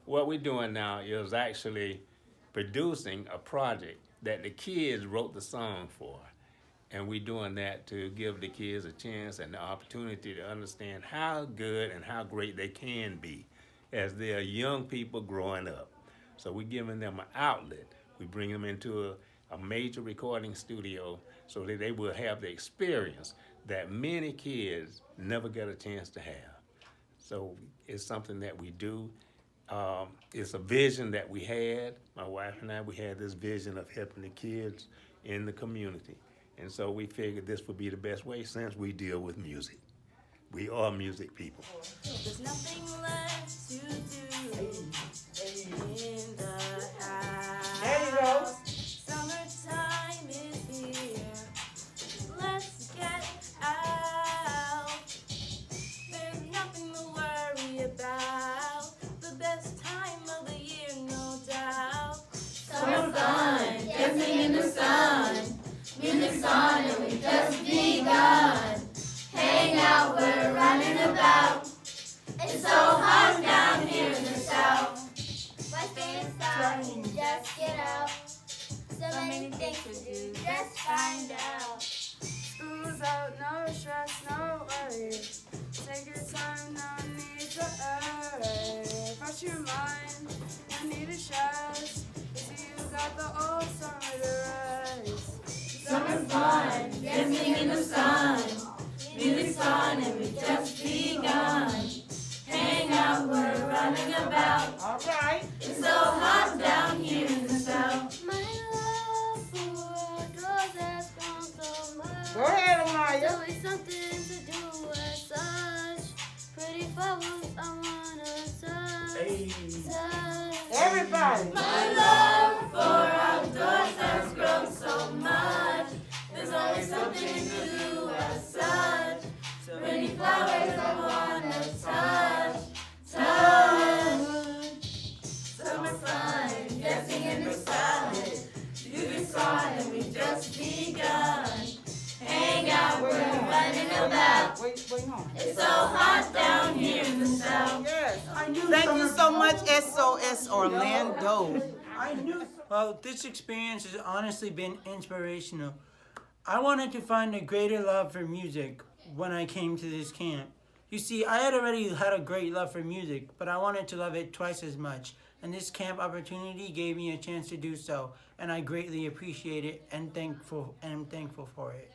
what we're doing now is actually producing a project that the kids wrote the song for. And we're doing that to give the kids a chance and the opportunity to understand how good and how great they can be as they're young people growing up. So we're giving them an outlet. We bring them into a major recording studio so that they will have the experience that many kids never get a chance to have. So it's something that we do. It's a vision that we had. My wife and I, we had this vision of helping the kids in the community. And so we figured this would be the best way since we deal with music. We are music people. There's nothing left to do in the house. There you go. Summertime is here. Let's get out. There's nothing to worry about. The best time of the year, no doubt. Summer fun, dancing in the sun. Music's on and we've just begun. Hang out, we're running about. It's so hot down here in the south. Why stay inside and just get out? So many things to do, just find out. School's out, no stress, no worry. Take your time, no need to hurry. Fresh your mind, no need to stress. Cause you got the old summer to race. Summer fun, dancing in the sun. Music's on and we've just begun. Hang out, we're running about. All right. It's so hot down here in the south. My love for outdoors has grown so much. Go ahead, Amaya. There's always something to do as such. Pretty flowers I wanna touch. Hey. Touch. Everybody. My love for outdoors has grown so much. There's always something to do as such. Pretty flowers I wanna touch, touch. Summer fun, dancing in the sun. Music's on and we've just begun. Hang out, we're running about. Wait on. It's so hot down here in the south. Yes. Thank you so much, SOS Orlando. Well, this experience has honestly been inspirational. I wanted to find a greater love for music when I came to this camp. You see, I had already had a great love for music, but I wanted to love it twice as much. And this camp opportunity gave me a chance to do so, and I greatly appreciate it and am thankful for it.